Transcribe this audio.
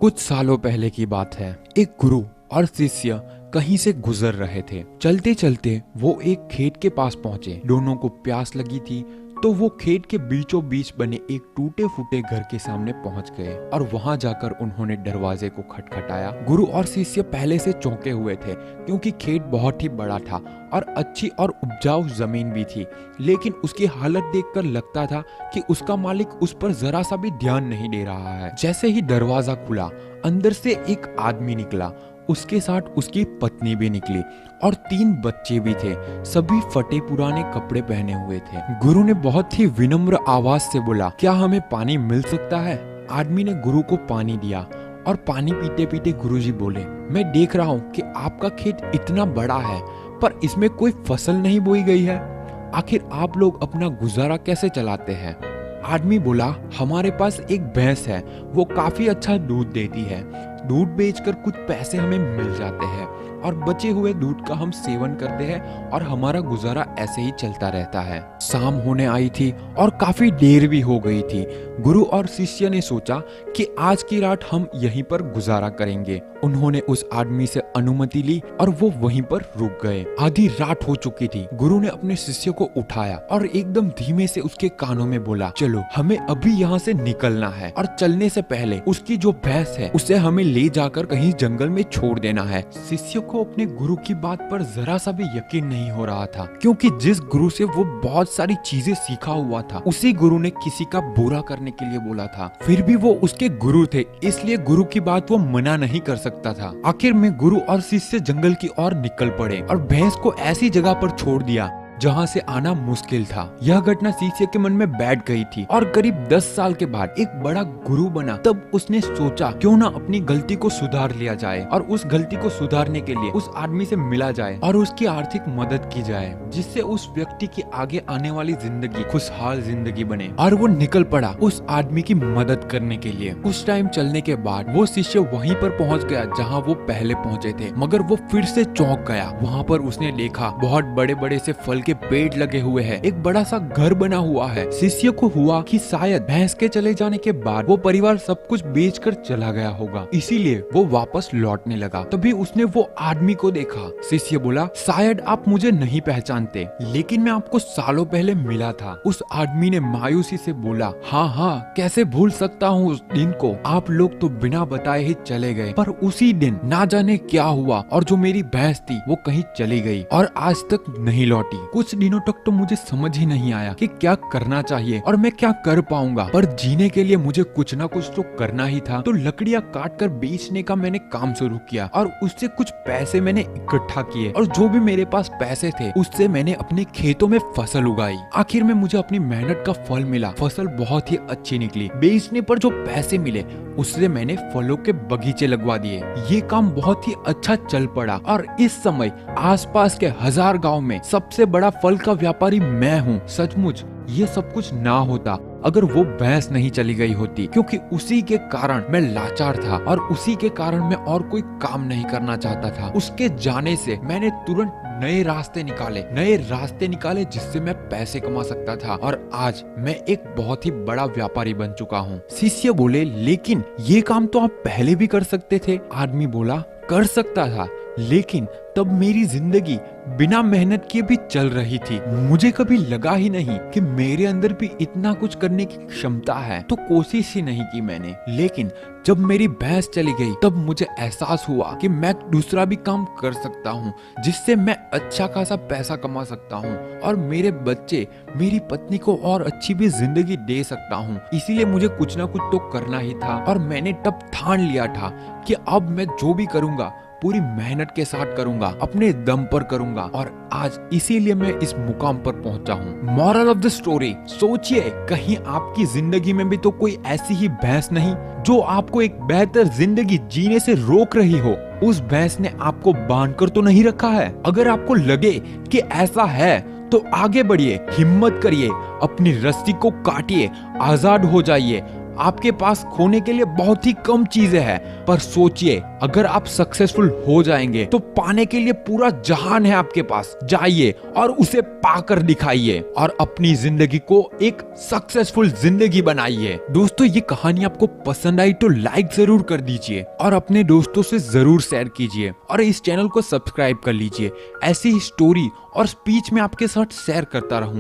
कुछ सालों पहले की बात है। एक गुरु और शिष्य कहीं से गुजर रहे थे। चलते चलते वो एक खेत के पास पहुंचे। दोनों को प्यास लगी थी तो वो खेत के बीचों बीच बने एक टूटे फूटे घर के सामने पहुंच गए और वहां जाकर उन्होंने दरवाजे को खटखटाया। गुरु और शिष्य पहले से चौंके हुए थे क्योंकि खेत बहुत ही बड़ा था और अच्छी और उपजाऊ जमीन भी थी, लेकिन उसकी हालत देखकर लगता था कि उसका मालिक उस पर जरा सा भी ध्यान नहीं दे रहा है। जैसे ही दरवाजा खुला, अंदर से एक आदमी निकला, उसके साथ उसकी पत्नी भी निकली और 3 बच्चे भी थे। सभी फटे पुराने कपड़े पहने हुए थे। गुरु ने बहुत ही विनम्र आवाज से बोला, क्या हमें पानी मिल सकता है? आदमी ने गुरु को पानी दिया और पानी पीते पीते गुरुजी बोले, मैं देख रहा हूँ कि आपका खेत इतना बड़ा है पर इसमें कोई फसल नहीं बोई गई है। आखिर आप लोग अपना गुजारा कैसे चलाते हैं? आदमी बोला, हमारे पास एक भैंस है, वो काफी अच्छा दूध देती है। दूध बेचकर कुछ पैसे हमें मिल जाते हैं और बचे हुए दूध का हम सेवन करते हैं और हमारा गुजारा ऐसे ही चलता रहता है। शाम होने आई थी और काफी देर भी हो गई थी। गुरु और शिष्य ने सोचा कि आज की रात हम यहीं पर गुजारा करेंगे। उन्होंने उस आदमी से अनुमति ली और वो वहीं पर रुक गए। आधी रात हो चुकी थी। गुरु ने अपने शिष्य को उठाया और एकदम धीमे से उसके कानों में बोला, चलो हमें अभी यहाँ से निकलना है और चलने से पहले उसकी जो भैंस है उसे हमें ले जाकर कहीं जंगल में छोड़ देना है। शिष्य को अपने गुरु की बात पर जरा सा भी यकीन नहीं हो रहा था, क्योंकि जिस गुरु से वो बहुत सारी चीजें सीखा हुआ था, उसी गुरु ने किसी का बुरा करने के लिए बोला था। फिर भी वो उसके गुरु थे, इसलिए गुरु की बात वो मना नहीं कर सकता था। आखिर में गुरु और शिष्य जंगल की ओर निकल पड़े और भैंस को ऐसी जगह पर छोड़ दिया जहाँ से आना मुश्किल था। यह घटना शिष्य के मन में बैठ गई थी और करीब 10 साल के बाद एक बड़ा गुरु बना तब उसने सोचा, क्यों ना अपनी गलती को सुधार लिया जाए और उस गलती को सुधारने के लिए उस आदमी से मिला जाए और उसकी आर्थिक मदद की जाए, जिससे उस व्यक्ति की आगे आने वाली जिंदगी खुशहाल जिंदगी बने। और वो निकल पड़ा उस आदमी की मदद करने के लिए। कुछ टाइम चलने के बाद वो शिष्य वहीं पर पहुंच गया जहाँ वो पहले पहुंचे थे, मगर वो फिर से चौंक गया। वहाँ पर उसने देखा बहुत बड़े बड़े से फल के पेड़ लगे हुए हैं, एक बड़ा सा घर बना हुआ है। शिष्य को हुआ कि शायद भैंस के चले जाने के बाद वो परिवार सब कुछ बेचकर चला गया होगा, इसीलिए वो वापस लौटने लगा। तभी उसने वो आदमी को देखा। शिष्य बोला, शायद आप मुझे नहीं पहचानते, लेकिन मैं आपको सालों पहले मिला था। उस आदमी ने मायूसी से बोला, हाँ हाँ, कैसे भूल सकता हूँ उस दिन को। आप लोग तो बिना बताए ही चले गए, पर उसी दिन ना जाने क्या हुआ और जो मेरी भैंस थी वो कहीं चली गई और आज तक नहीं लौटी। कुछ दिनों तक तो मुझे समझ ही नहीं आया कि क्या करना चाहिए और मैं क्या कर पाऊंगा, पर जीने के लिए मुझे कुछ ना कुछ तो करना ही था। तो लकड़ियां काट कर बेचने का मैंने काम शुरू किया और उससे कुछ पैसे मैंने इकट्ठा किए और जो भी मेरे पास पैसे थे उससे मैंने अपने खेतों में फसल उगाई। आखिर में मुझे अपनी मेहनत का फल मिला। फसल बहुत ही अच्छी निकली। बेचने पर जो पैसे मिले उससे मैंने फलों के बगीचे लगवा दिए। ये काम बहुत ही अच्छा चल पड़ा और इस समय आसपास के 1000 गांव में सबसे बड़ा फल का व्यापारी मैं हूँ। सचमुच ये सब कुछ ना होता अगर वो भैंस नहीं चली गई होती, क्योंकि उसी के कारण मैं लाचार था और उसी के कारण मैं और कोई काम नहीं करना चाहता था। उसके जाने से मैंने तुरंत नए रास्ते निकाले जिससे मैं पैसे कमा सकता था और आज मैं एक बहुत ही बड़ा व्यापारी बन चुका हूँ। शिष्य बोले, लेकिन ये काम तो आप पहले भी कर सकते थे। आदमी बोला, कर सकता था, लेकिन तब मेरी जिंदगी बिना मेहनत किए भी चल रही थी। मुझे कभी लगा ही नहीं कि मेरे अंदर भी इतना कुछ करने की क्षमता है, तो कोशिश ही नहीं की मैंने। लेकिन जब मेरी भैंस चली गई तब मुझे एहसास हुआ कि मैं दूसरा भी काम कर सकता हूँ जिससे मैं अच्छा खासा पैसा कमा सकता हूँ और मेरे बच्चे, मेरी पत्नी को और अच्छी भी जिंदगी दे सकता हूँ। इसीलिए मुझे कुछ ना कुछ तो करना ही था और मैंने तब ठान लिया था कि अब मैं जो भी करूँगा पूरी मेहनत के साथ करूंगा, अपने दम पर करूंगा और आज इसीलिए मैं इस मुकाम पर पहुंचा हूँ। मॉरल ऑफ द स्टोरी, सोचिए कहीं आपकी जिंदगी में भी तो कोई ऐसी ही भैंस नहीं जो आपको एक बेहतर जिंदगी जीने से रोक रही हो। उस भैंस ने आपको बांध कर तो नहीं रखा है। अगर आपको लगे कि ऐसा है तो आगे बढ़िए, हिम्मत करिए, अपनी रस्सी को काटिए, आजाद हो जाइए। आपके पास खोने के लिए बहुत ही कम चीजें हैं, पर सोचिए अगर आप सक्सेसफुल हो जाएंगे तो पाने के लिए पूरा जहान है आपके पास। जाइए और उसे पाकर दिखाइए और अपनी जिंदगी को एक सक्सेसफुल जिंदगी बनाइए। दोस्तों, ये कहानी आपको पसंद आई तो लाइक जरूर कर दीजिए और अपने दोस्तों से जरूर शेयर कीजिए और इस चैनल को सब्सक्राइब कर लीजिए। ऐसी ही स्टोरी और स्पीच में आपके साथ शेयर करता रहूंगा।